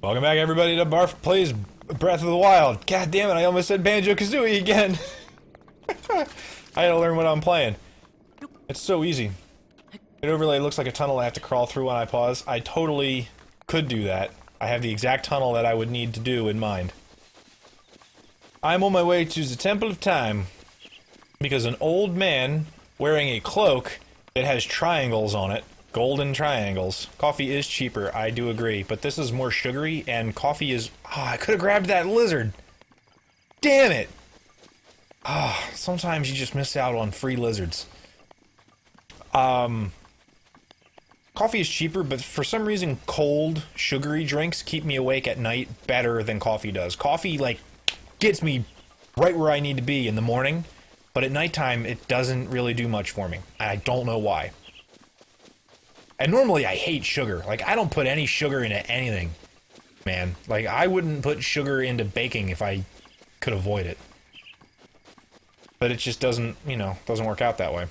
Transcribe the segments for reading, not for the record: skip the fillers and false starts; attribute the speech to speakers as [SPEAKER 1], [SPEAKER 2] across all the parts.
[SPEAKER 1] Welcome back, everybody, to Barf Plays Breath of the Wild. God damn it, I almost said Banjo-Kazooie again. I gotta learn what I'm playing. It's so easy. It overlay looks like a tunnel I have to crawl through when I pause. I totally could do that. I have the exact tunnel that I would need to do in mind. I'm on my way to the Temple of Time because an old man wearing a cloak that has triangles on it, golden triangles. Coffee is cheaper, I do agree, but this is more sugary and coffee is... I could have grabbed that lizard. Damn it. Sometimes you just miss out on free lizards. Coffee is cheaper, but for some reason cold, sugary drinks keep me awake at night better than coffee does. Coffee, like, gets me right where I need to be in the morning, but at nighttime it doesn't really do much for me. I don't know why. And normally I hate sugar. Like, I don't put any sugar into anything, man. Like, I wouldn't put sugar into baking if I could avoid it. But it just doesn't, you know, doesn't work out that way.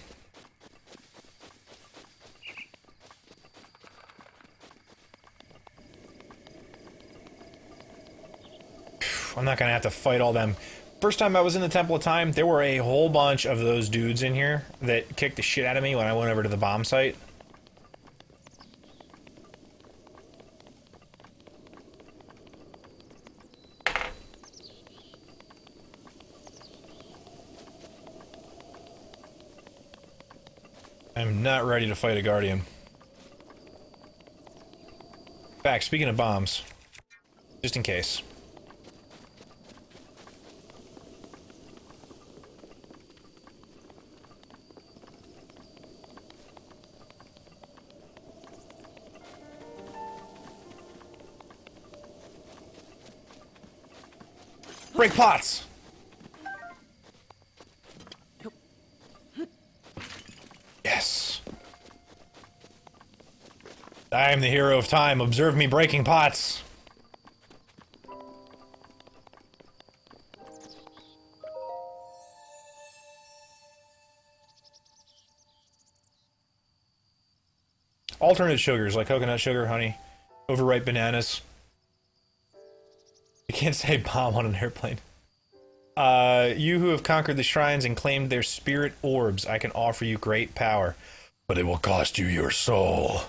[SPEAKER 1] I'm not gonna have to fight all them. First time I was in the Temple of Time, there were a whole bunch of those dudes in here that kicked the shit out of me when I went over to the bomb site. I'm not ready to fight a Guardian. In fact, speaking of bombs, just in case. Break pots! Yes. I am the hero of time. Observe me breaking pots. Alternate sugars like coconut sugar, honey, overripe bananas. You can't say bomb on an airplane. You who have conquered the shrines and claimed their spirit orbs, I can offer you great power, but it will cost you your soul.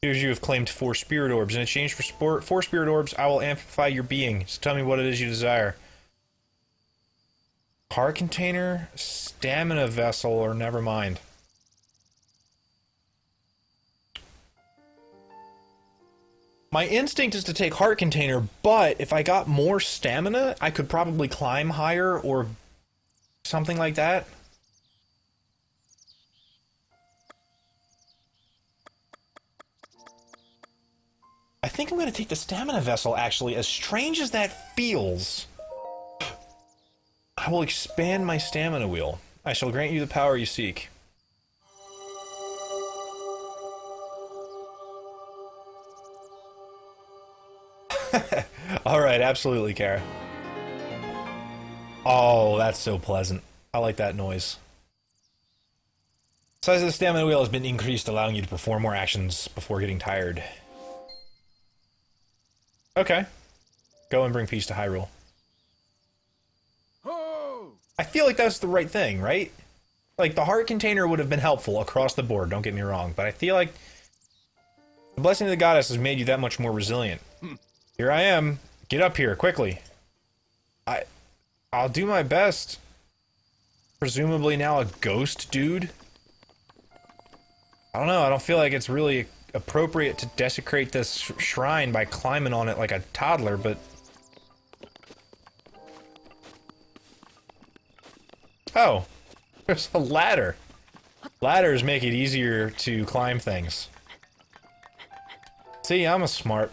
[SPEAKER 1] Here's you have claimed 4 spirit orbs. In exchange for 4 spirit orbs, I will amplify your being. So tell me what it is you desire. Heart container, stamina vessel, or never mind. My instinct is to take heart container, but if I got more stamina, I could probably climb higher or something like that. I think I'm going to take the stamina vessel, actually. As strange as that feels, I will expand my stamina wheel. I shall grant you the power you seek. Alright, absolutely, Kara. Oh, that's so pleasant. I like that noise. Size of the stamina wheel has been increased, allowing you to perform more actions before getting tired. Okay. Go and bring peace to Hyrule. I feel like that's the right thing, right? Like, the heart container would have been helpful across the board, don't get me wrong, but I feel like the blessing of the goddess has made you that much more resilient. Here I am. Get up here, quickly. I'll do my best. Presumably now a ghost dude? I don't know, I don't feel like it's really appropriate to desecrate this shrine by climbing on it like a toddler, but... Oh, there's a ladder. Ladders make it easier to climb things. See, I am a smart.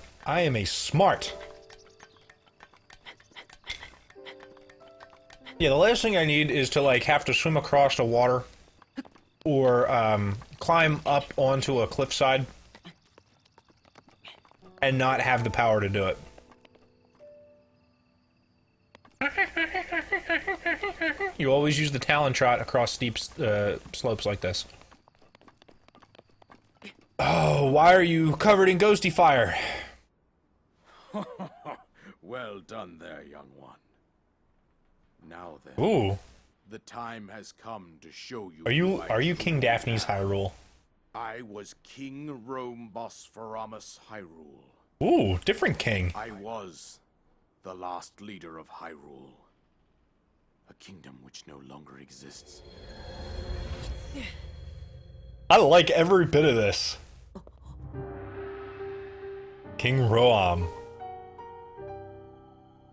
[SPEAKER 1] Yeah, the last thing I need is to, like, have to swim across the water or, climb up onto a cliffside and not have the power to do it. You always use the Talon Trot across steep slopes like this. Oh, why are you covered in ghosty fire?
[SPEAKER 2] Well done there, young one. Now then,
[SPEAKER 1] Ooh.
[SPEAKER 2] the time has come to show you.
[SPEAKER 1] Are you King Daphne's Hyrule?
[SPEAKER 2] I was King Rome Bosphoramos Hyrule.
[SPEAKER 1] Ooh, different king.
[SPEAKER 2] I was the last leader of Hyrule. A kingdom which no longer exists.
[SPEAKER 1] I like every bit of this. King Roam.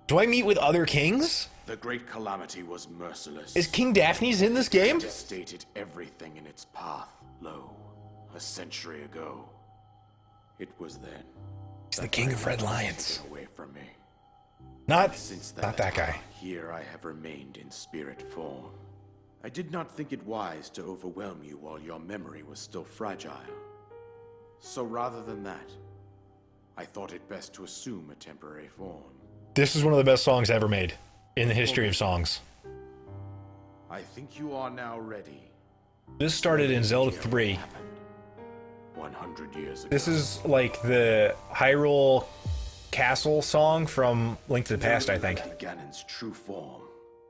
[SPEAKER 1] Do I meet with other kings?
[SPEAKER 2] The great calamity was merciless.
[SPEAKER 1] Is King Daphne's in this game?
[SPEAKER 2] Devastated everything in its path. Lo, a century ago. It was then.
[SPEAKER 1] He's the king of red lions.
[SPEAKER 2] Away from me.
[SPEAKER 1] Not that guy.
[SPEAKER 2] Here I have remained in spirit form. I did not think it wise to overwhelm you while your memory was still fragile. So rather than that, I thought it best to assume a temporary form.
[SPEAKER 1] This is one of the best songs ever made in the history of songs.
[SPEAKER 2] I think you are now ready.
[SPEAKER 1] This started in Zelda 3.
[SPEAKER 2] 100 years ago.
[SPEAKER 1] This is like the Hyrule Castle song from Link to the Past, I think.
[SPEAKER 2] Ganon's true form.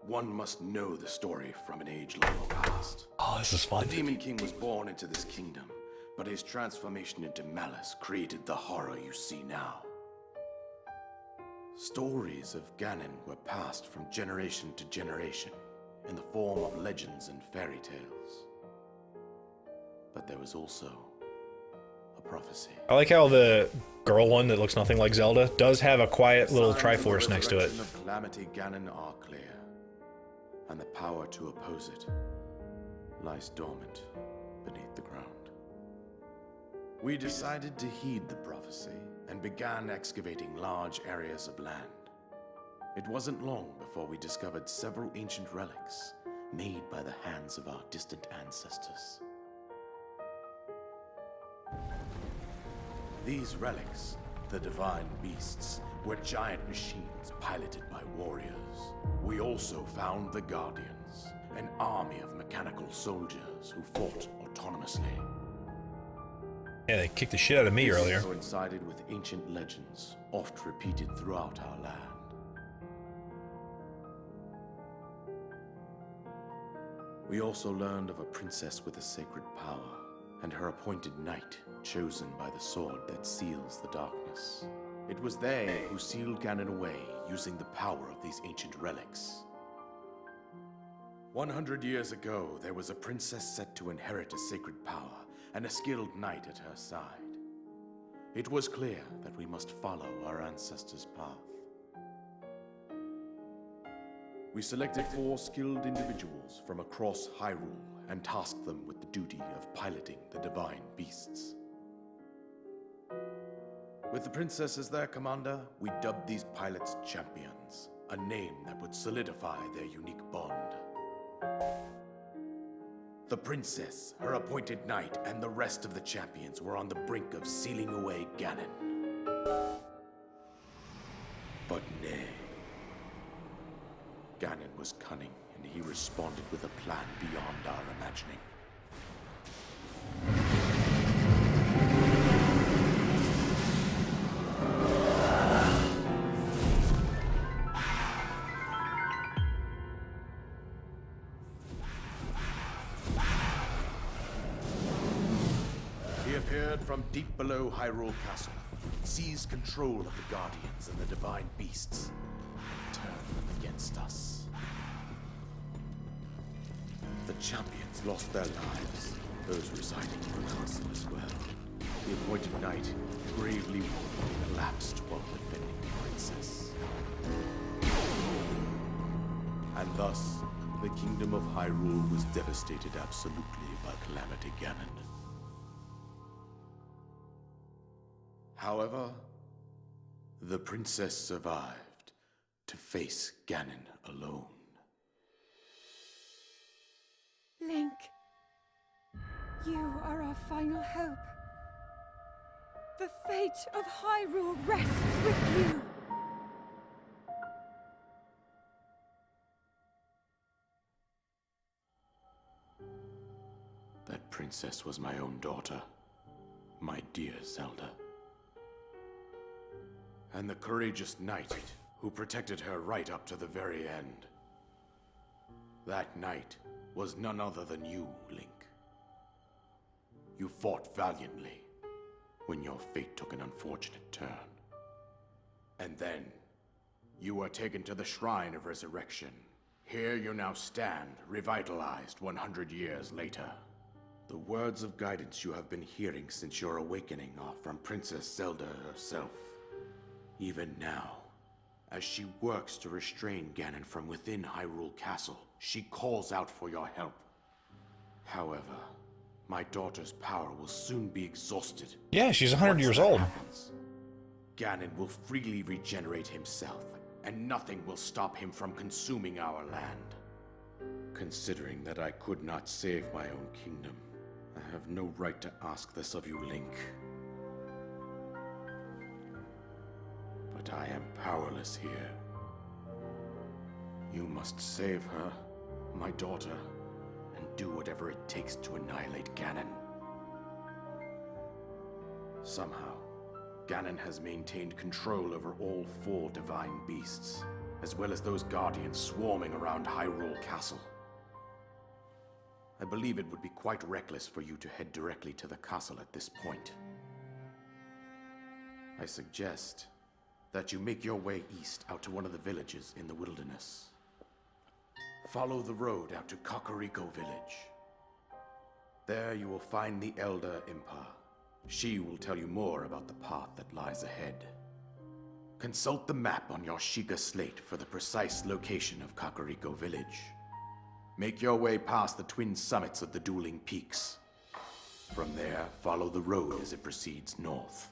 [SPEAKER 2] One must know the story from an age long past.
[SPEAKER 1] Oh, this is fun.
[SPEAKER 2] The Demon King was born into this kingdom, but his transformation into malice created the horror you see now. Stories of Ganon were passed from generation to generation in the form of legends and fairy tales. But there was also a prophecy.
[SPEAKER 1] I like how the girl one that looks nothing like Zelda does have a quiet little Triforce next to it.
[SPEAKER 2] The signs of Calamity Ganon are clear, and the power to oppose it lies dormant beneath the ground. We decided to heed the prophecy and began excavating large areas of land. It wasn't long before we discovered several ancient relics made by the hands of our distant ancestors. These relics, the divine beasts, were giant machines piloted by warriors. We also found the Guardians, an army of mechanical soldiers who fought autonomously.
[SPEAKER 1] Yeah, they kicked the shit out of me earlier.
[SPEAKER 2] Coincided with ancient legends, oft repeated throughout our land. We also learned of a princess with a sacred power, and her appointed knight, chosen by the sword that seals the darkness. It was they who sealed Ganon away using the power of these ancient relics. 100 years ago, there was a princess set to inherit a sacred power, and a skilled knight at her side. It was clear that we must follow our ancestors' path. We selected 4 skilled individuals from across Hyrule and tasked them with the duty of piloting the divine beasts. With the princess as their commander, we dubbed these pilots champions, a name that would solidify their unique bond. The princess, her appointed knight, and the rest of the champions were on the brink of sealing away Ganon. But nay. Ganon was cunning, and he responded with a plan beyond our imagining. He appeared from deep below Hyrule Castle, seized control of the Guardians and the divine beasts, and turned them against us. The champions lost their lives, those residing in the castle as well. The appointed knight, gravely wounded, collapsed while defending the princess. And thus, the kingdom of Hyrule was devastated absolutely by Calamity Ganon. However, the princess survived to face Ganon alone.
[SPEAKER 3] Link, you are our final hope. The fate of Hyrule rests with you.
[SPEAKER 2] That princess was my own daughter, my dear Zelda. And the courageous knight who protected her right up to the very end. That knight was none other than you, Link. You fought valiantly when your fate took an unfortunate turn. And then, you were taken to the Shrine of Resurrection. Here you now stand, revitalized 100 years later. The words of guidance you have been hearing since your awakening are from Princess Zelda herself. Even now, as she works to restrain Ganon from within Hyrule Castle, she calls out for your help. However, my daughter's power will soon be exhausted.
[SPEAKER 1] Yeah, she's 100 years old.
[SPEAKER 2] Ganon will freely regenerate himself, and nothing will stop him from consuming our land. Considering that I could not save my own kingdom, I have no right to ask this of you, Link. But I am powerless here. You must save her, my daughter, and do whatever it takes to annihilate Ganon. Somehow, Ganon has maintained control over all 4 divine beasts, as well as those guardians swarming around Hyrule Castle. I believe it would be quite reckless for you to head directly to the castle at this point. I suggest that you make your way east out to one of the villages in the wilderness. Follow the road out to Kakariko Village. There you will find the Elder Impa. She will tell you more about the path that lies ahead. Consult the map on your Sheikah slate for the precise location of Kakariko Village. Make your way past the twin summits of the dueling peaks. From there, follow the road as it proceeds north.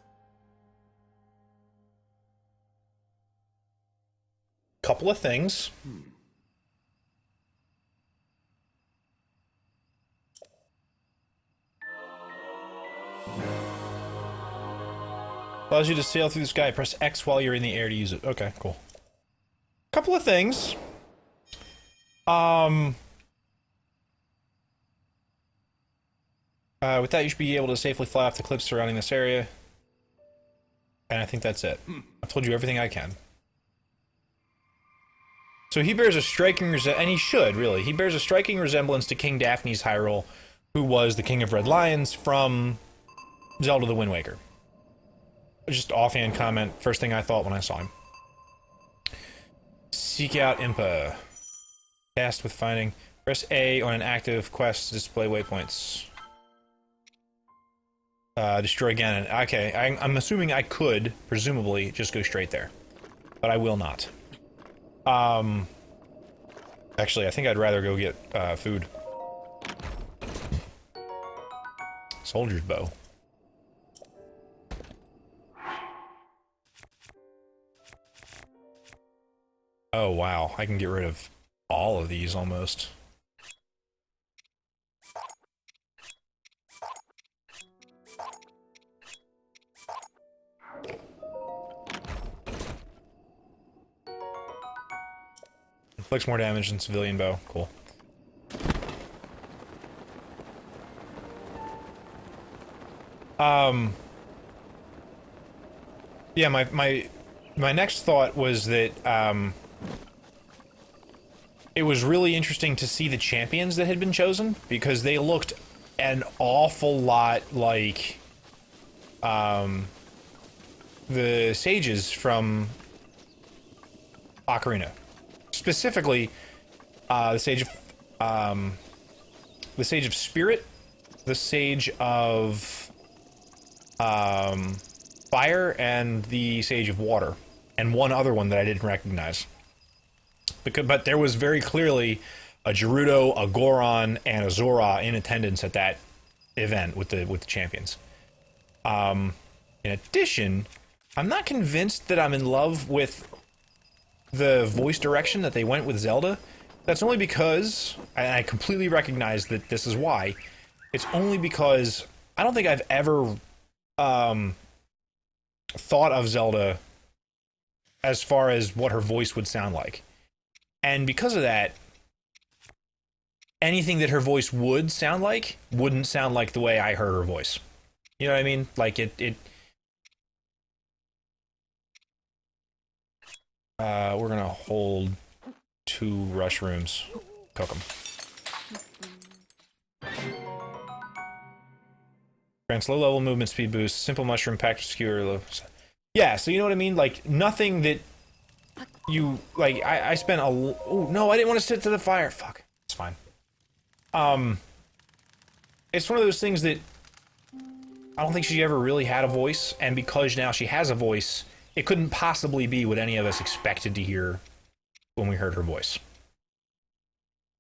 [SPEAKER 1] Couple of things. Allows you to sail through the sky. Press X while you're in the air to use it. Okay, cool. Couple of things. With that, you should be able to safely fly off the cliffs surrounding this area. And I think that's it. I've told you everything I can. So he bears a striking and he should, really. He bears a striking resemblance to King Daphne's Hyrule, who was the King of Red Lions from Zelda the Wind Waker. Just offhand comment, first thing I thought when I saw him. Seek out Impa. Tasked with finding. Press A on an active quest to display waypoints. Destroy Ganon. Okay, I'm assuming I could, presumably, just go straight there. But I will not. Actually, I think I'd rather go get, food. Soldier's bow. Oh, wow. I can get rid of all of these, almost. Inflicts more damage than civilian bow. Cool. Yeah, my next thought was that, it was really interesting to see the champions that had been chosen, because they looked an awful lot like, the sages from Ocarina. Specifically, the Sage of Spirit, the Sage of Fire, and the Sage of Water, and one other one that I didn't recognize. But there was very clearly a Gerudo, a Goron, and a Zora in attendance at that event with the champions. In addition, I'm not convinced that I'm in love with the voice direction that they went with Zelda. That's only because, and I completely recognize that this is why, it's only because I don't think I've ever thought of Zelda as far as what her voice would sound like. And because of that, anything that her voice would sound like wouldn't sound like the way I heard her voice. You know what I mean? Like, We're gonna hold 2 rush rooms. Cook them. Grants low level movement speed boost, simple mushroom packed skewer. Yeah, so you know what I mean? Like, nothing that you, like, I spent a, oh, no, I didn't want to sit to the fire. Fuck. It's fine. It's one of those things that I don't think she ever really had a voice, and because now she has a voice, it couldn't possibly be what any of us expected to hear when we heard her voice.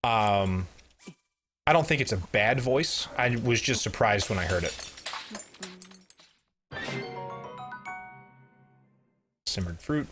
[SPEAKER 1] I don't think it's a bad voice. I was just surprised when I heard it. Simmered fruit.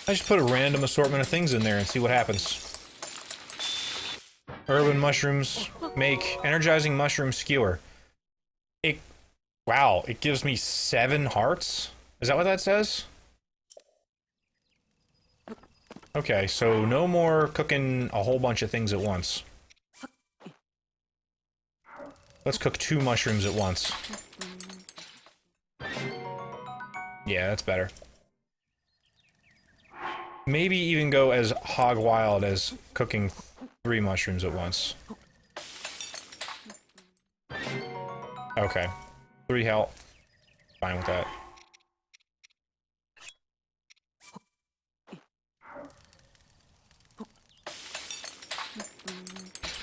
[SPEAKER 1] I just put a random assortment of things in there and see what happens. Urban mushrooms make energizing mushroom skewer. Wow, it gives me 7 hearts? Is that what that says? Okay, so no more cooking a whole bunch of things at once. Let's cook 2 mushrooms at once. Yeah, that's better. Maybe even go as hog wild as cooking 3 mushrooms at once. Okay. 3 health. Fine with that.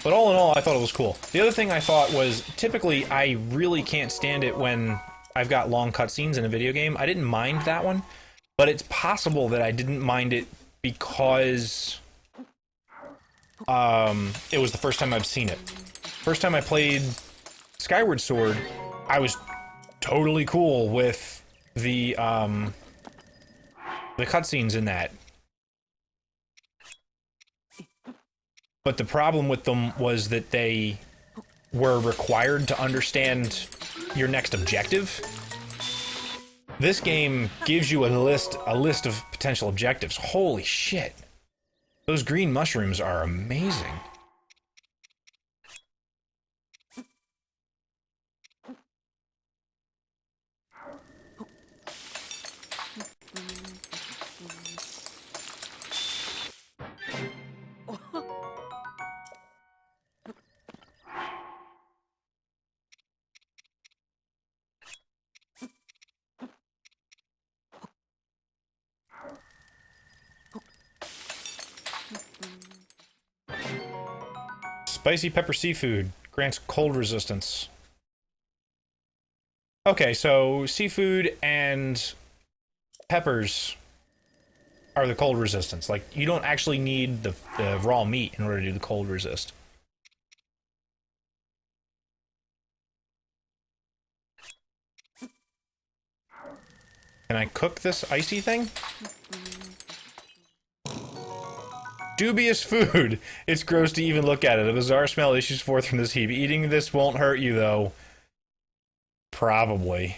[SPEAKER 1] But all in all, I thought it was cool. The other thing I thought was, typically, I really can't stand it when I've got long cutscenes in a video game. I didn't mind that one, but it's possible that I didn't mind it because it was the first time I've seen it. First time I played Skyward Sword, I was totally cool with the cutscenes in that. But the problem with them was that they were required to understand your next objective. This game gives you a list of potential objectives. Holy shit. Those green mushrooms are amazing. Spicy pepper seafood grants cold resistance. Okay, so seafood and peppers are the cold resistance. Like, you don't actually need the raw meat in order to do the cold resist. Can I cook this icy thing? Dubious food. It's gross to even look at it. A bizarre smell issues forth from this heap. Eating this won't hurt you, though. Probably.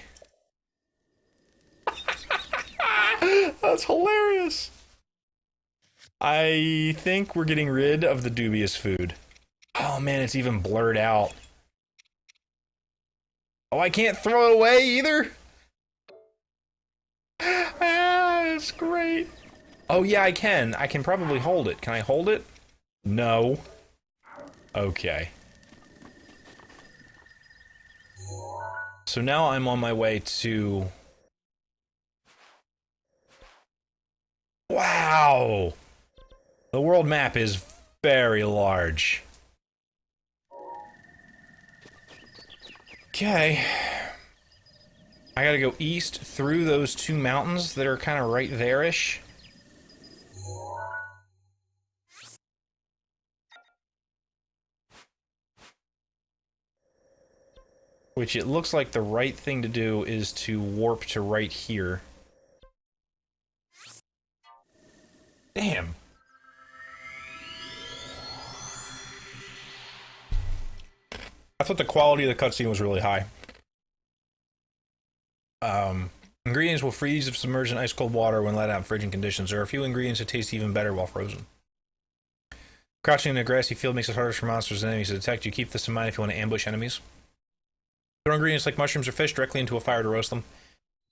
[SPEAKER 1] That's hilarious. I think we're getting rid of the dubious food. Oh man, it's even blurred out. Oh, I can't throw it away either? Ah, it's great. Oh yeah, I can. I can probably hold it. Can I hold it? No. Okay. So now I'm on my way to... Wow! The world map is very large. Okay. I gotta go east through those 2 mountains that are kind of right there-ish. Which it looks like the right thing to do is to warp to right here. Damn. I thought the quality of the cutscene was really high. Ingredients will freeze if submerged in ice cold water when let out in frigid conditions. There are a few ingredients that taste even better while frozen. Crouching in a grassy field makes it harder for monsters and enemies to detect you. Keep this in mind if you want to ambush enemies. Throw ingredients like mushrooms or fish directly into a fire to roast them.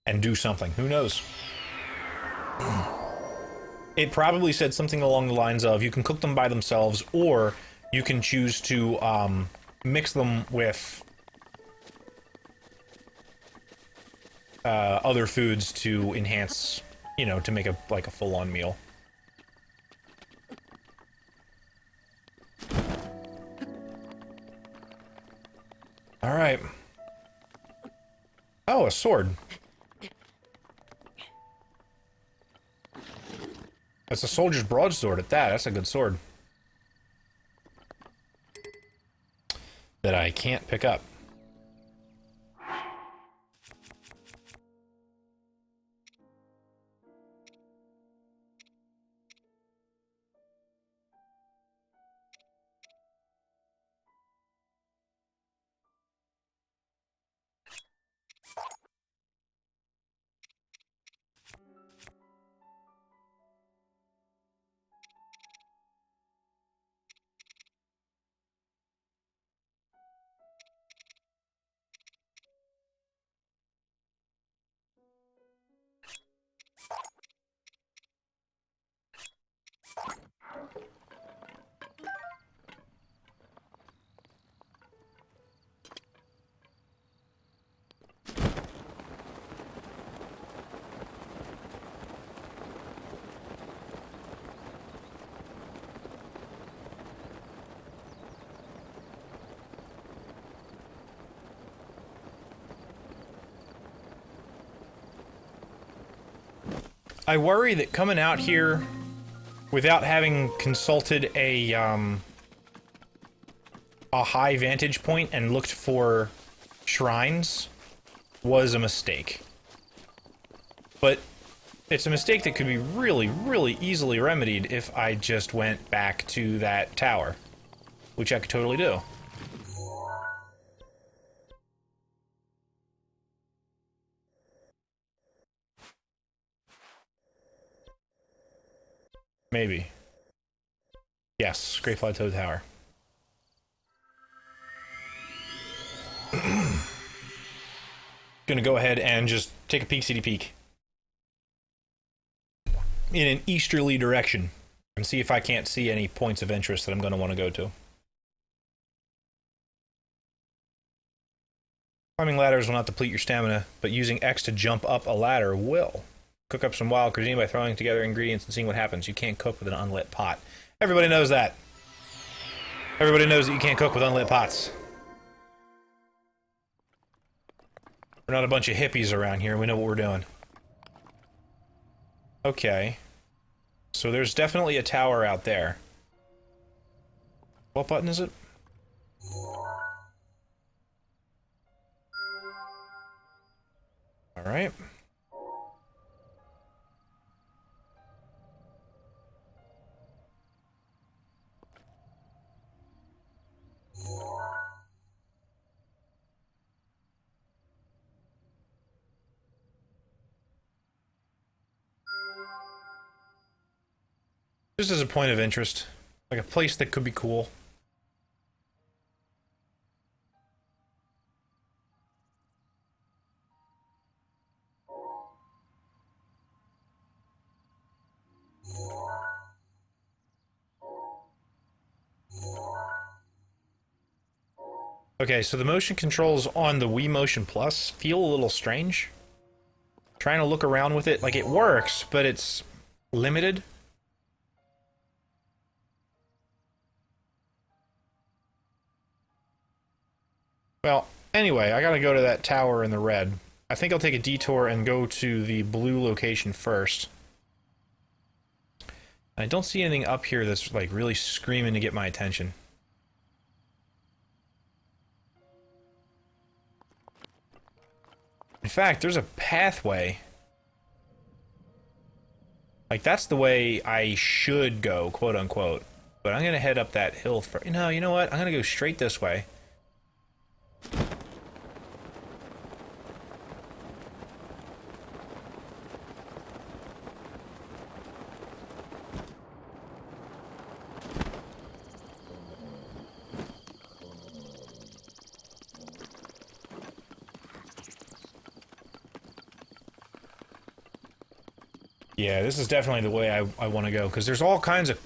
[SPEAKER 1] And do something. Who knows? It probably said something along the lines of you can cook them by themselves, or you can choose to mix them with other foods to enhance, you know, to make a like a full-on meal. All right. Oh, a sword. That's a soldier's broadsword at that. That's a good sword. That I can't pick up. I worry that coming out here without having consulted a high vantage point and looked for shrines was a mistake. But it's a mistake that could be really, really easily remedied if I just went back to that tower, which I could totally do. Maybe. Yes, Great Plateau Tower. Gonna go ahead and just take a peek-city peek in an easterly direction and see if I can't see any points of interest that I'm gonna want to go to. Climbing ladders will not deplete your stamina, but using X to jump up a ladder will. Cook up some wild cuisine by throwing together ingredients and seeing what happens. You can't cook with an unlit pot. Everybody knows that. Everybody knows that you can't cook with unlit pots. We're not a bunch of hippies around here. We know what we're doing. Okay. So there's definitely a tower out there. What button is it? All right. Just as a point of interest, like a place that could be cool. Okay, so the motion controls on the Wii Motion Plus feel a little strange. Trying to look around with it, like it works, but it's limited. Well, anyway, I gotta go to that tower in the red. I think I'll take a detour and go to the blue location first. I don't see anything up here that's like really screaming to get my attention. In fact, there's a pathway. Like, that's the way I should go, quote unquote. But I'm gonna head up that hill for— No, you know what? I'm gonna go straight this way. Yeah, this is definitely the way I want to go, because there's all kinds of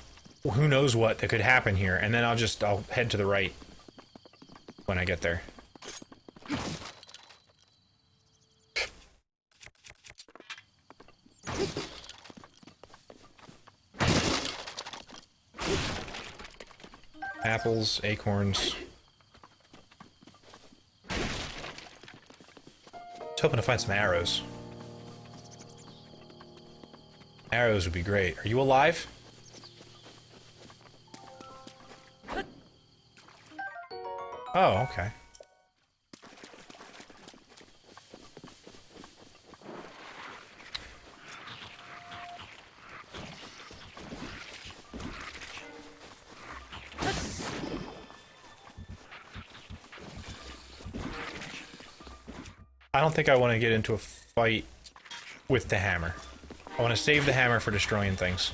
[SPEAKER 1] who knows what that could happen here, and then I'll head to the right when I get there. Apples, acorns. I was hoping to find some arrows. Arrows would be great. Are you alive? Oh, okay. I don't think I want to get into a fight with the hammer. I want to save the hammer for destroying things.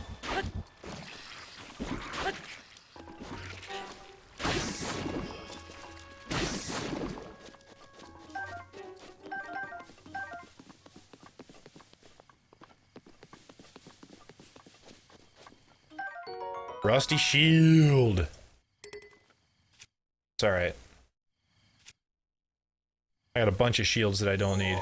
[SPEAKER 1] Rusty shield. It's alright. I got a bunch of shields that I don't need.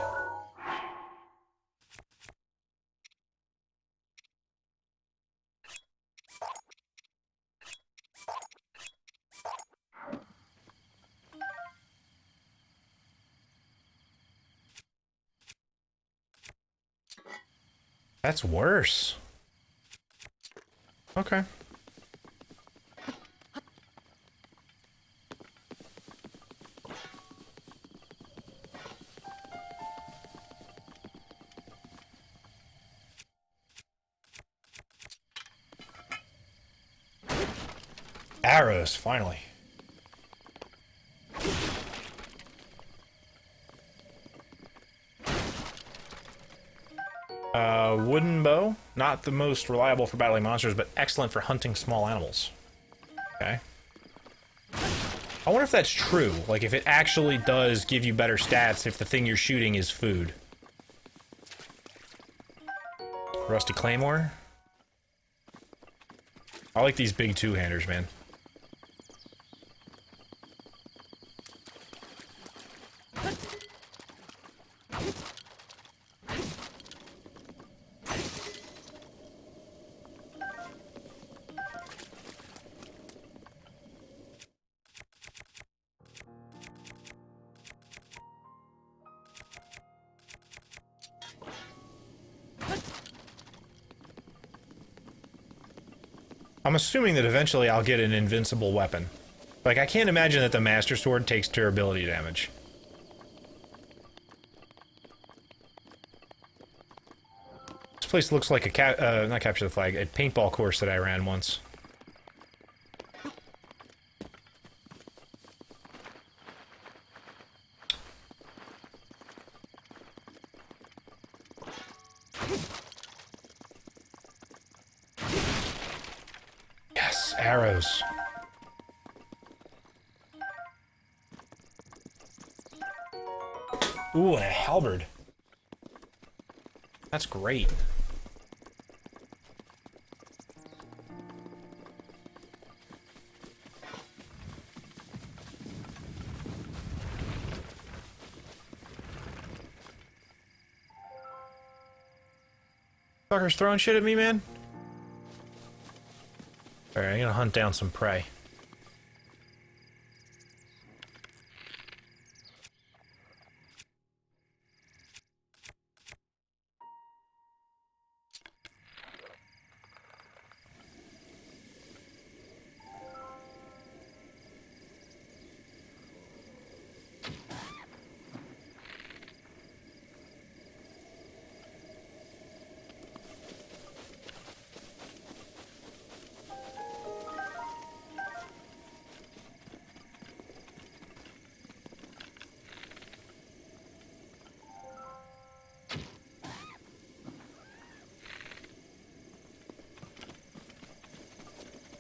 [SPEAKER 1] That's worse. Okay. Arrows, finally. Wooden bow. Not the most reliable for battling monsters, but excellent for hunting small animals. Okay. I wonder if that's true. Like, if it actually does give you better stats if the thing you're shooting is food. Rusty claymore. I like these big two-handers, man. I'm assuming that eventually I'll get an invincible weapon. Like, I can't imagine that the Master Sword takes durability damage. This place looks like a not capture the flag, a paintball course that I ran once. Yes, arrows. Ooh, and a halberd. That's great. Fuckers throwing shit at me, man? Alright, I'm gonna hunt down some prey.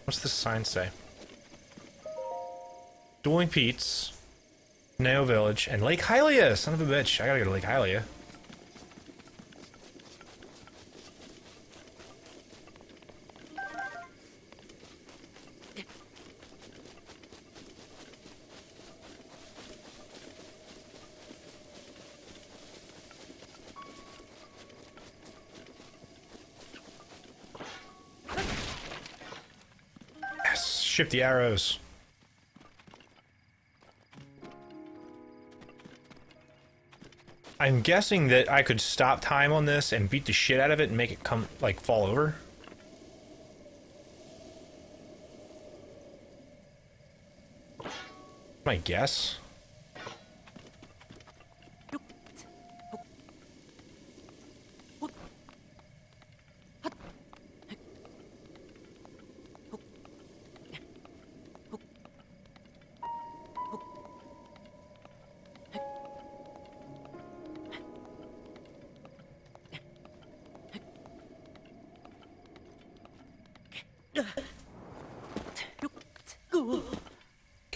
[SPEAKER 1] What's this sign say? Dueling Pete's, Neo Village, and Lake Hylia! Son of a bitch, I gotta go to Lake Hylia. ship the arrows. I'm guessing that I could stop time on this and beat the shit out of it and make it come, like, fall over. My guess.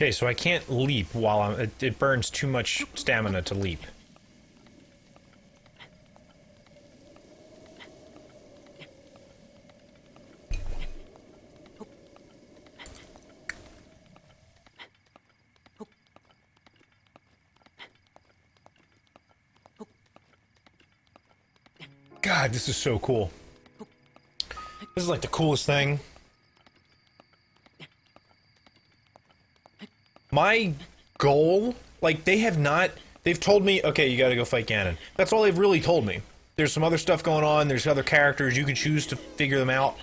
[SPEAKER 1] Okay, so I can't leap while I'm... It burns too much stamina to leap. God, this is so cool. This is like the coolest thing. My goal, like, they've told me, okay, you gotta go fight Ganon. That's all they've really told me. There's some other stuff going on, there's other characters, you can choose to figure them out,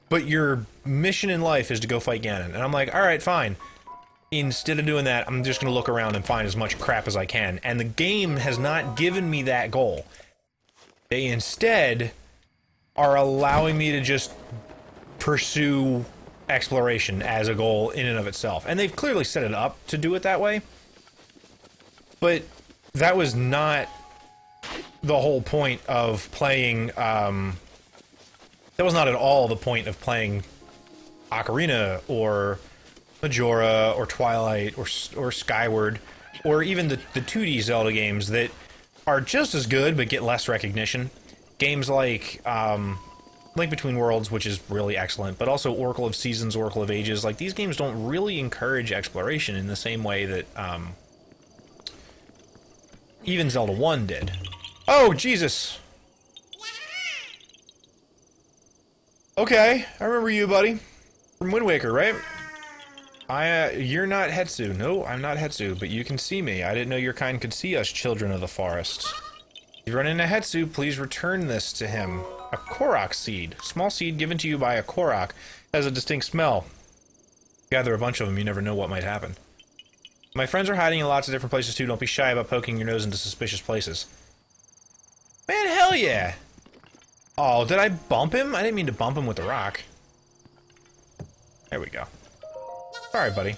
[SPEAKER 1] but your mission in life is to go fight Ganon. And I'm like, alright, fine. Instead of doing that, I'm just gonna look around and find as much crap as I can. And the game has not given me that goal. They instead are allowing me to just pursue exploration as a goal in and of itself. And they've clearly set it up to do it that way. But that was not the whole point of playing, that was not at all the point of playing Ocarina, or Majora, or Twilight, or Skyward, or even the 2D Zelda games that are just as good but get less recognition. Games like, Link Between Worlds, which is really excellent, but also Oracle of Seasons, Oracle of Ages. Like, these games don't really encourage exploration in the same way that, even Zelda 1 did. Oh, Jesus! Okay, I remember you, buddy. From Wind Waker, right? You're not Hetsu. No, I'm not Hetsu, but you can see me. I didn't know your kind could see us, children of the forest. If you run into Hetsu, please return this to him. A Korok seed. Small seed given to you by a Korok. Has a distinct smell. Gather a bunch of them, you never know what might happen. My friends are hiding in lots of different places too. Don't be shy about poking your nose into suspicious places. Man, hell yeah! Oh, did I bump him? I didn't mean to bump him with the rock. There we go. Sorry, buddy.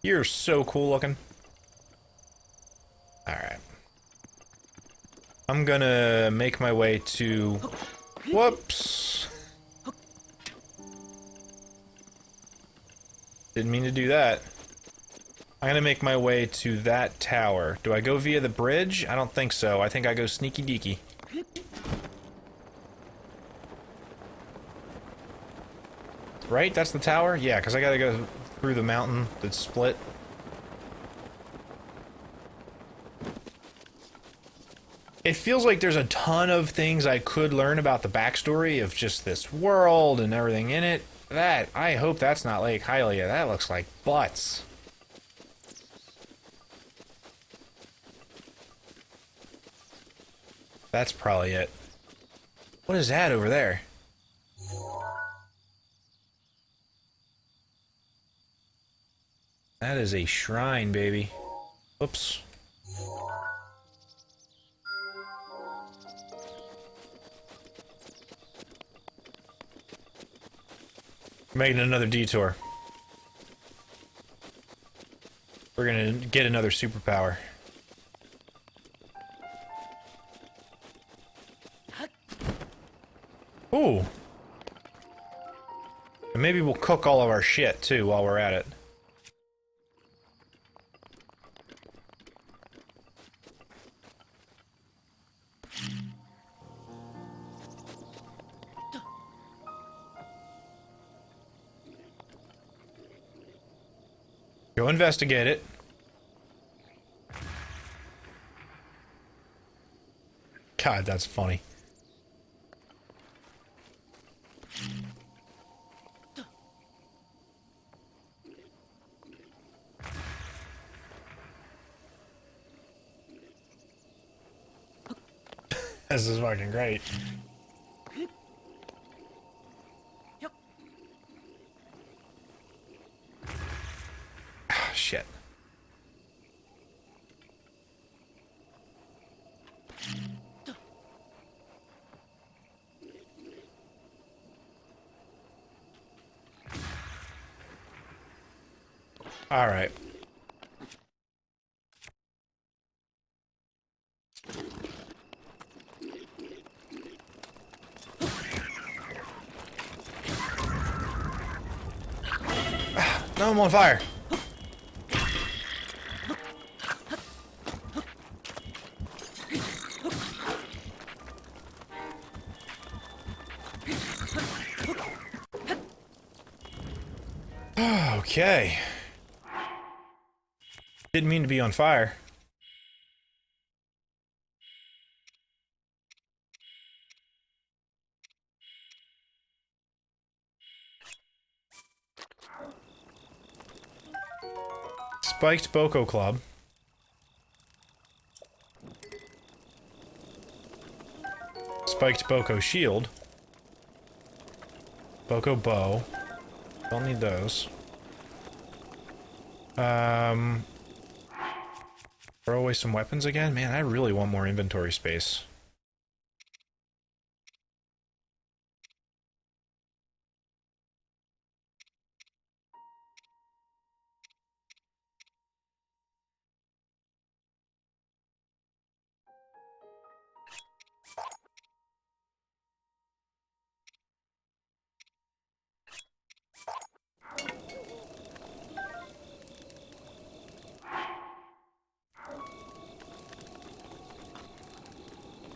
[SPEAKER 1] You're so cool looking. Alright. I'm gonna make my way to... Whoops! Didn't mean to do that. I'm gonna make my way to that tower. Do I go via the bridge? I don't think so. I think I go sneaky deaky. Right? That's the tower? Yeah, because I gotta go through the mountain that's split. It feels like there's a ton of things I could learn about the backstory of just this world and everything in it. I hope that's not Lake Hylia. That looks like butts. That's probably it. What is that over there? That is a shrine, baby. Oops. Making another detour. We're gonna get another superpower. Ooh. And maybe we'll cook all of our shit, too, while we're at it. Go investigate it. God, that's funny. This is fucking great. Ah, shit. All right. No, I'm on fire. Okay. Didn't mean to be on fire. Spiked Boko Club. Spiked Boko Shield. Boko Bow. Don't need those. Throw away some weapons again? Man, I really want more inventory space.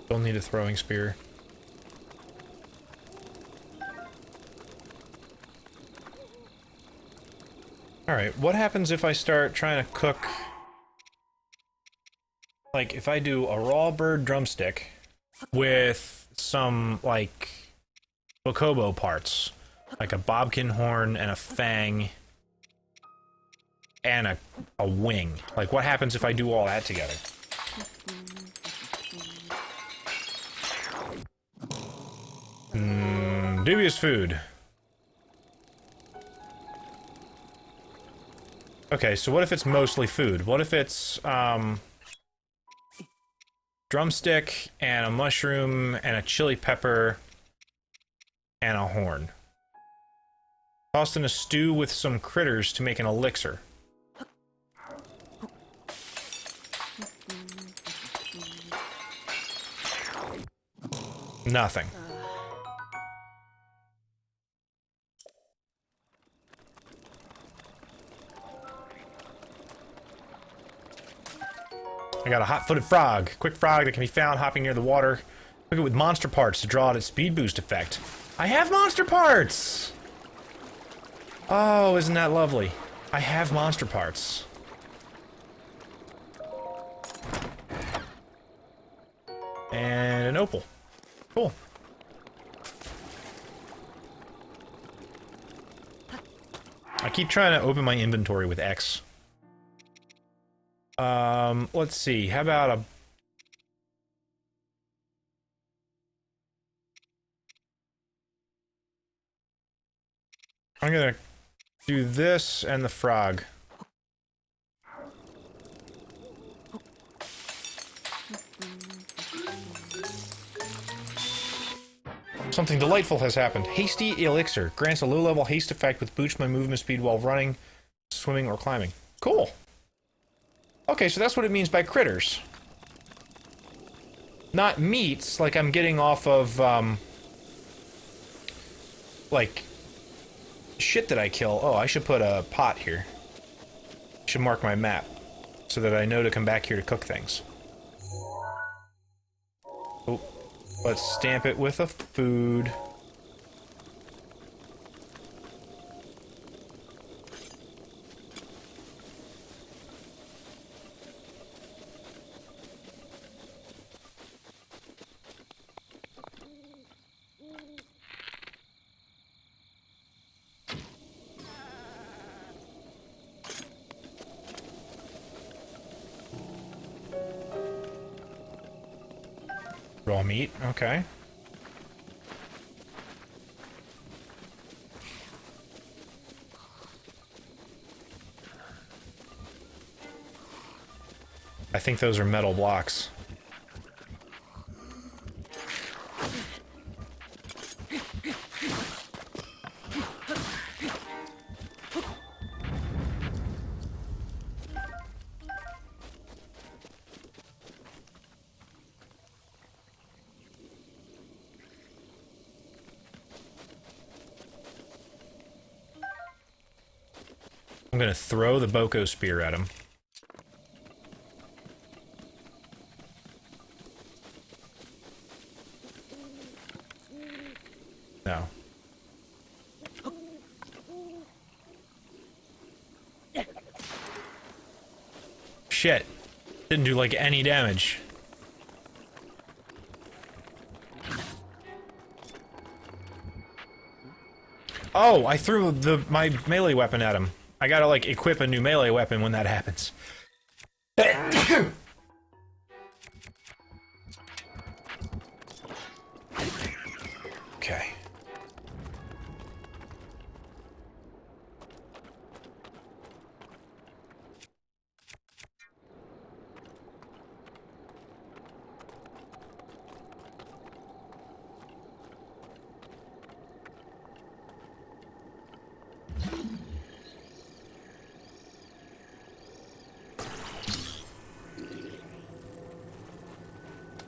[SPEAKER 1] Don't need a throwing spear. Alright, what happens if I start trying to cook... Like, if I do a raw bird drumstick with some, like, bokobo parts. Like a bobkin horn and a fang and a wing. Like, what happens if I do all that together? Dubious food. Okay, so what if it's mostly food? What if it's, drumstick and a mushroom and a chili pepper and a horn? Tossed in a stew with some critters to make an elixir. Nothing. I got a hot-footed frog. Quick frog that can be found hopping near the water. Cook it with monster parts to draw out its speed boost effect. I have monster parts! Oh, isn't that lovely? I have monster parts. And an opal. Cool. I keep trying to open my inventory with X. Let's see. How about a... I'm gonna do this and the frog. Something delightful has happened. Hasty Elixir. Grants a low-level haste effect with boosts my movement speed while running, swimming, or climbing. Cool. Okay, so that's what it means by critters. Not meats, like I'm getting off of, like, shit that I kill. Oh, I should put a pot here. I should mark my map, so that I know to come back here to cook things. Oh, let's stamp it with a food. raw meat, okay. I think those are metal blocks. I'm gonna throw the Boko spear at him. No. Shit. Didn't do like any damage. Oh, I threw my melee weapon at him. I gotta like equip a new melee weapon when that happens. Okay.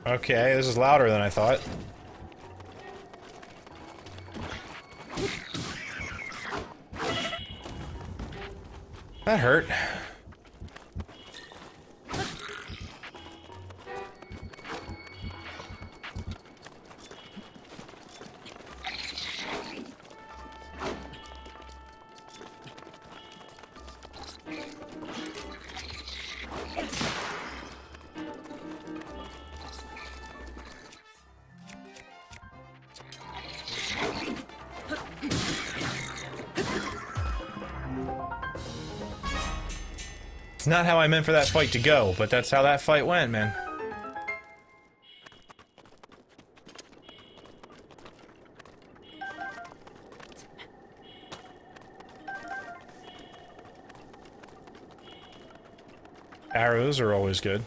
[SPEAKER 1] Okay, this is louder than I thought. That hurt. It's not how I meant for that fight to go, but that's how that fight went, man. Arrows are always good.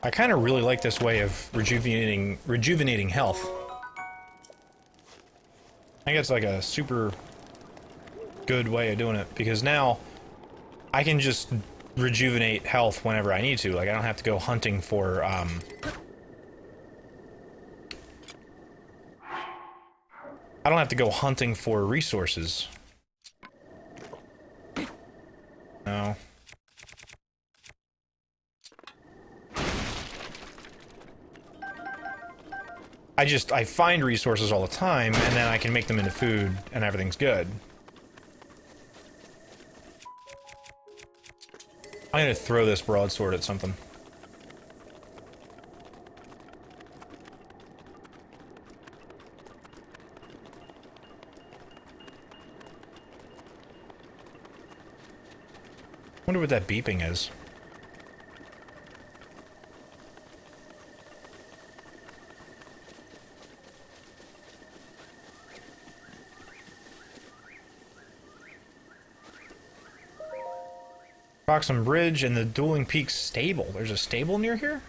[SPEAKER 1] I kind of really like this way of rejuvenating health. I think it's like a super good way of doing it, because now I can just rejuvenate health whenever I need to. Like, I don't have to go hunting for, I don't have to go hunting for resources. No. I find resources all the time, and then I can make them into food, and everything's good. I'm gonna throw this broadsword at something. Wonder what that beeping is. Roxham Bridge and the Dueling Peaks stable. There's a stable near here?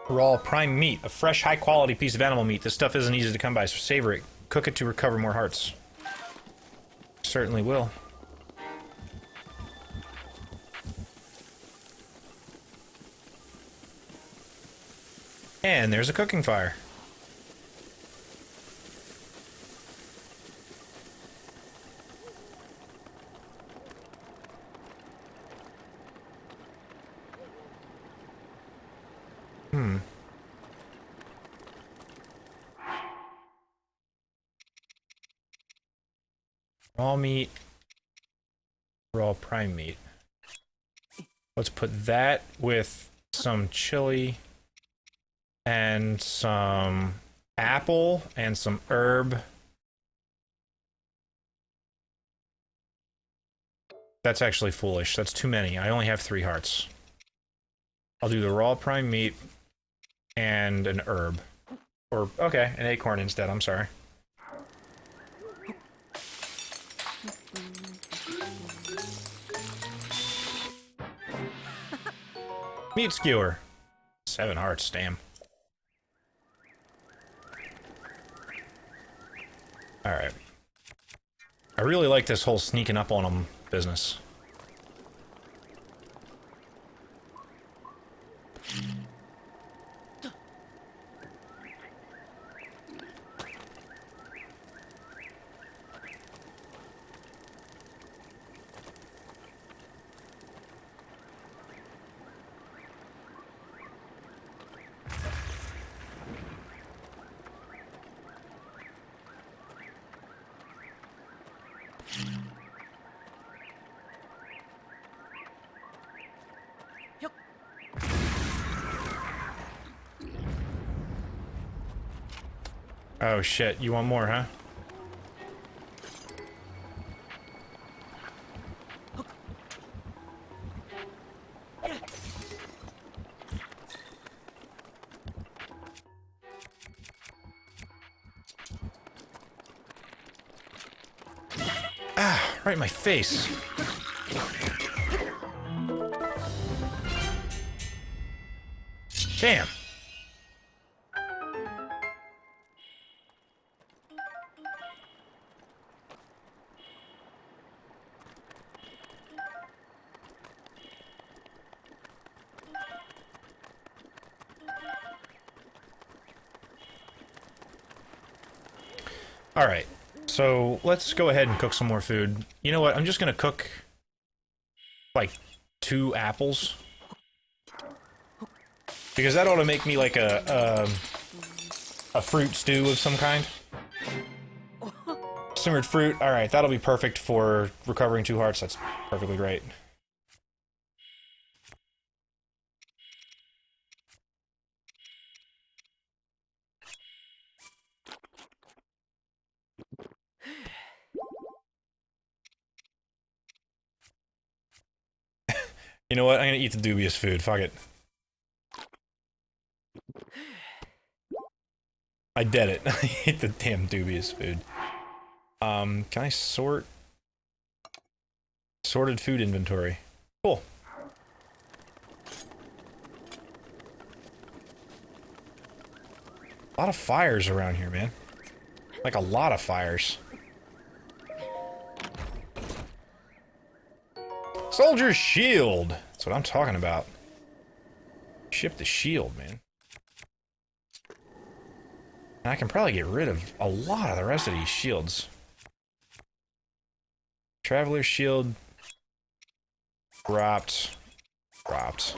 [SPEAKER 1] Raw prime meat. A fresh, high-quality piece of animal meat. This stuff isn't easy to come by, so savor it. Cook it to recover more hearts. Certainly will. And there's a cooking fire. Raw meat. Raw prime meat. Let's put that with some chili and some apple and some herb. That's actually foolish. That's too many. I only have 3 hearts. I'll do the raw prime meat and an herb. Or, okay, an acorn instead, I'm sorry. Meat skewer. 7 hearts, damn. Alright. I really like this whole sneaking up on them business. Oh shit, you want more, huh? Ah, right in my face. Damn. Alright, so let's go ahead and cook some more food. You know what, I'm just gonna cook, like, 2 apples. Because that ought to make me like a fruit stew of some kind. Simmered fruit, alright, that'll be perfect for recovering 2 hearts, that's perfectly great. You know what? I'm gonna eat the dubious food. Fuck it. I did it. I ate the damn dubious food. Can I sort? Sorted food inventory. Cool. A lot of fires around here, man. Like a lot of fires. Soldier's shield! That's what I'm talking about. Ship the shield, man. And I can probably get rid of a lot of the rest of these shields. Traveler's shield. Dropped. Dropped.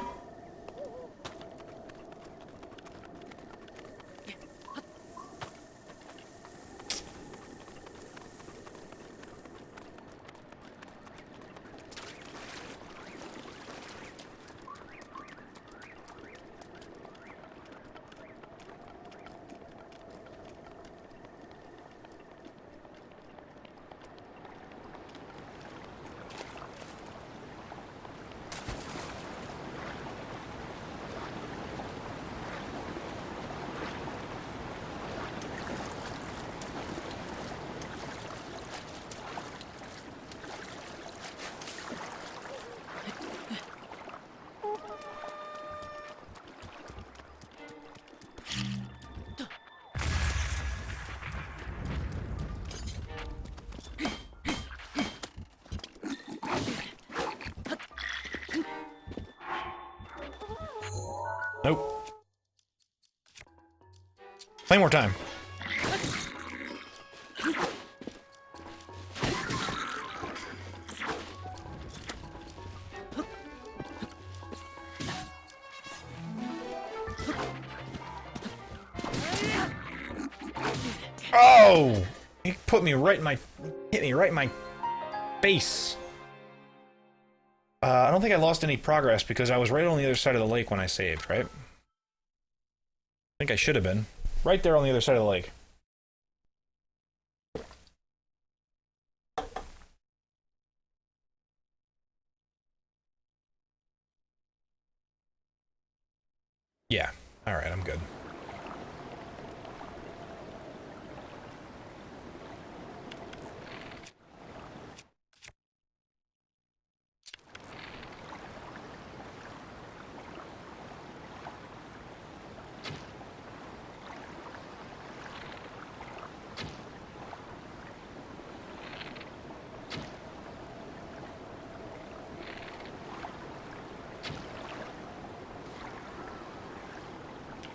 [SPEAKER 1] Nope. Play more time. Oh! He put me right in my... hit me right in my Base. I don't think I lost any progress because I was right on the other side of the lake when I saved, right? I think I should have been. Right there on the other side of the lake. Yeah. Alright, I'm good.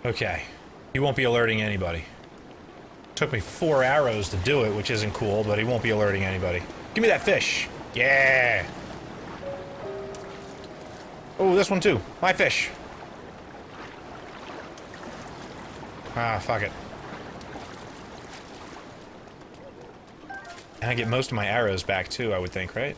[SPEAKER 1] Okay. He won't be alerting anybody. Took me 4 arrows to do it, which isn't cool, but he won't be alerting anybody. Give me that fish! Yeah! Oh, this one too. My fish! Ah, fuck it. And I get most of my arrows back too, I would think, right?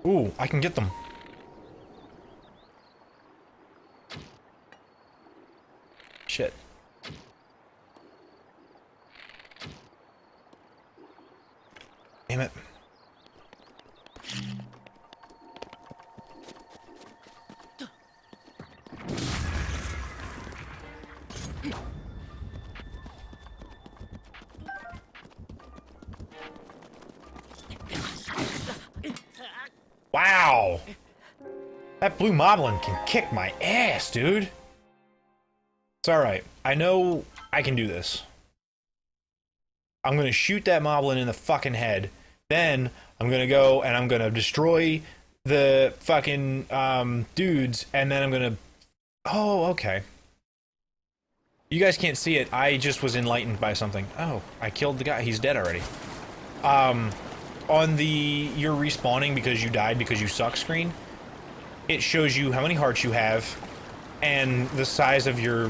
[SPEAKER 1] Ooh, I can get them. Shit. Damn it. Wow! That blue moblin can kick my ass, dude! It's alright. I know I can do this. I'm gonna shoot that moblin in the fucking head. Then, I'm gonna go and I'm gonna destroy the fucking, dudes, and then I'm gonna... Oh, okay. You guys can't see it. I just was enlightened by something. Oh, I killed the guy. He's dead already. On the you're respawning because you died because you suck screen, it shows you how many hearts you have and the size of your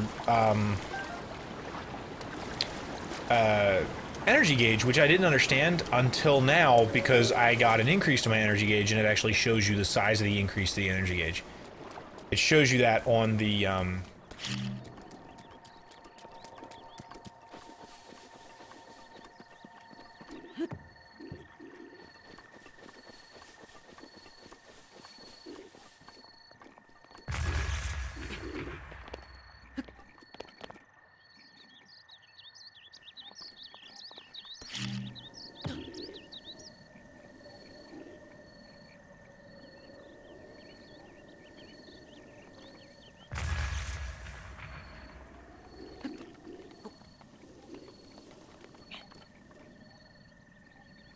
[SPEAKER 1] energy gauge, which I didn't understand until now because I got an increase to my energy gauge and it actually shows you the size of the increase to the energy gauge. It shows you that on the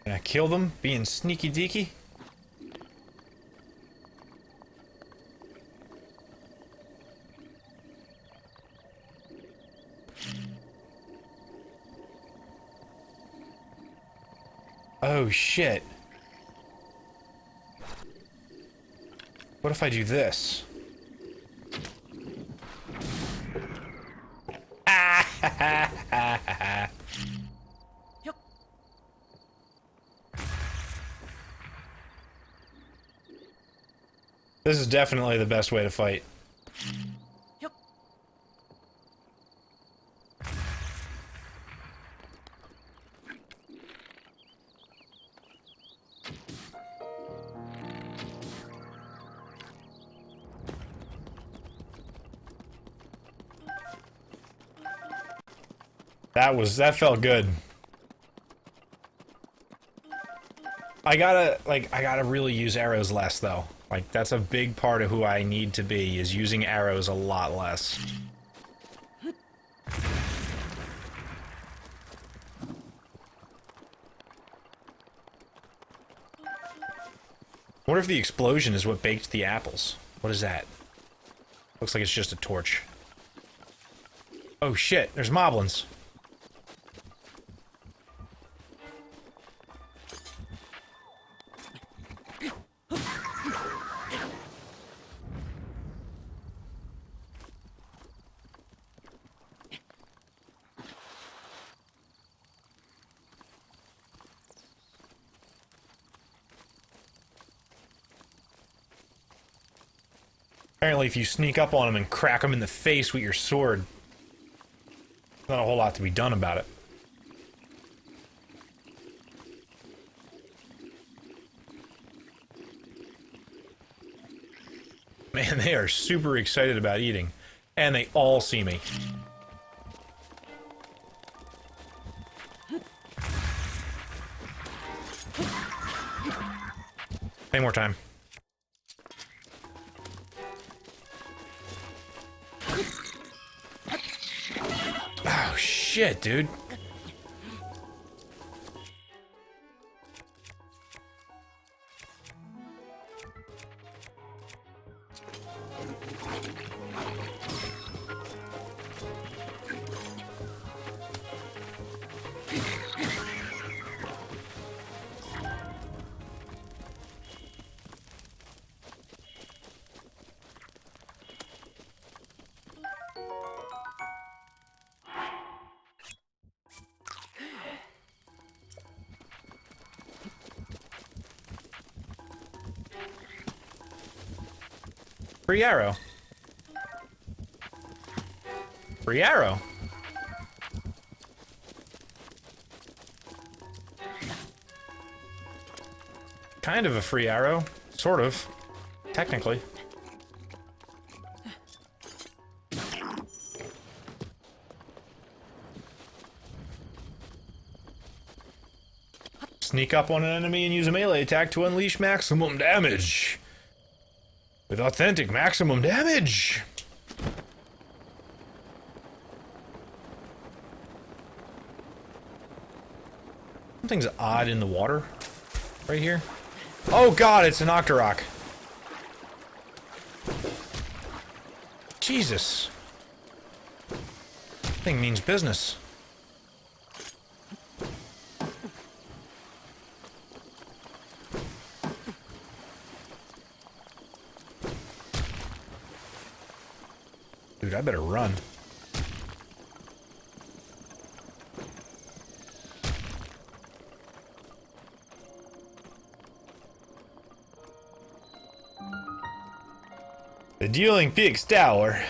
[SPEAKER 1] Can I kill them being sneaky deaky? Oh shit. What if I do this? This is definitely the best way to fight. That felt good. I gotta really use arrows less though. Like, that's a big part of who I need to be, is using arrows a lot less. I wonder if the explosion is what baked the apples. What is that? Looks like it's just a torch. Oh shit, there's moblins. Apparently if you sneak up on them and crack them in the face with your sword, not a whole lot to be done about it. Man, they are super excited about eating. And they all see me. One more time. Oh, shit, dude. Free arrow. Free arrow. Kind of a free arrow. Sort of. Technically. Sneak up on an enemy and use a melee attack to unleash maximum damage. With authentic maximum damage! Something's odd in the water. Right here. Oh god, it's an Octorok. Jesus. Thing means business. Dude, I better run. The Dueling Peaks Tower.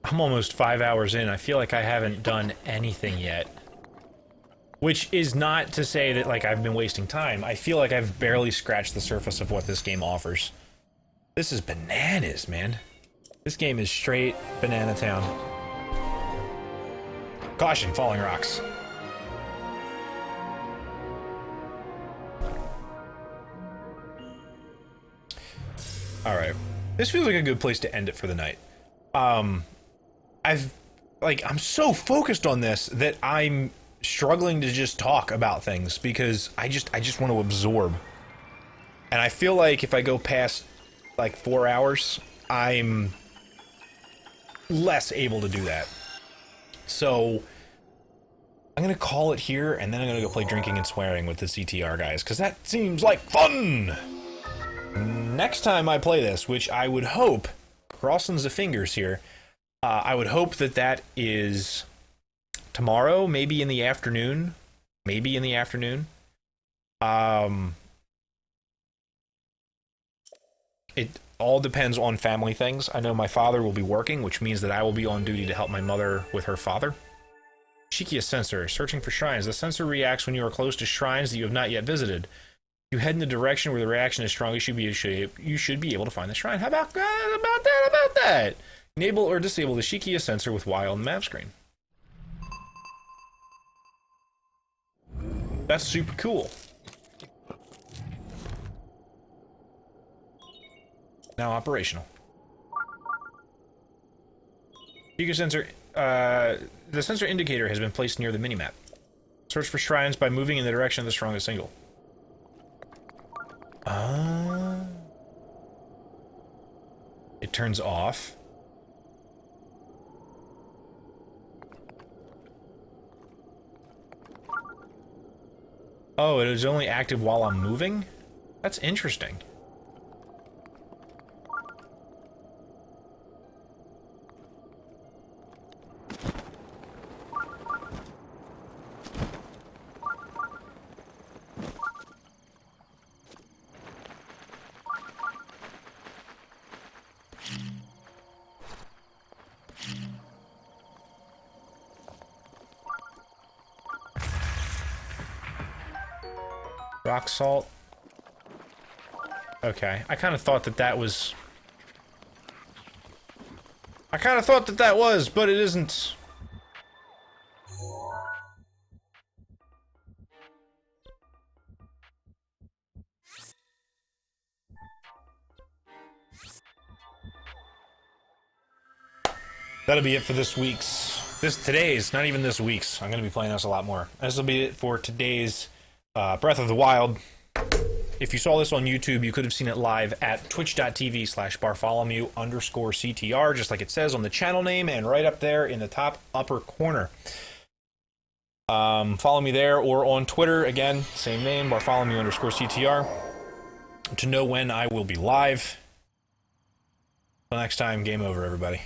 [SPEAKER 1] I'm almost 5 hours in. I feel like I haven't done anything yet. Which is not to say that, like, I've been wasting time. I feel like I've barely scratched the surface of what this game offers. This is bananas, man. This game is straight Banana Town. Caution, falling rocks. Alright. This feels like a good place to end it for the night. I'm so focused on this that I'm struggling to just talk about things because I just want to absorb. And I feel like if I go past like 4 hours, I'm less able to do that. So I'm gonna call it here, and then I'm gonna go play Drinking and Swearing with the CTR guys, because that seems like fun! Next time I play this, which I would hope, crossing the fingers here, I would hope that that is tomorrow, maybe in the afternoon. Maybe in the afternoon. It all depends on family things. I know my father will be working, which means that I will be on duty to help my mother with her father. Shikia sensor, searching for shrines. The sensor reacts when you are close to shrines that you have not yet visited. You head in the direction where the reaction is strong, you should be able to find the shrine. How about that? Enable or disable the Shikia sensor with Y on the map screen. That's super cool. Now operational. Beacon sensor, the sensor indicator has been placed near the minimap. Search for shrines by moving in the direction of the strongest single. It turns off. Oh, it is only active while I'm moving? That's interesting. Rock salt. Okay, I kind of thought that that was... I kind of thought that that was, but it isn't. That'll be it for this week's... today's, not even this week's. I'm going to be playing this a lot more. This will be it for today's Breath of the Wild. If you saw this on YouTube, you could have seen it live at twitch.tv/Bartholomew_CTR, just like it says on the channel name and right up there in the top upper corner. Follow me there or on Twitter, again, same name, Bartholomew_CTR, to know when I will be live. Until next time, game over, everybody.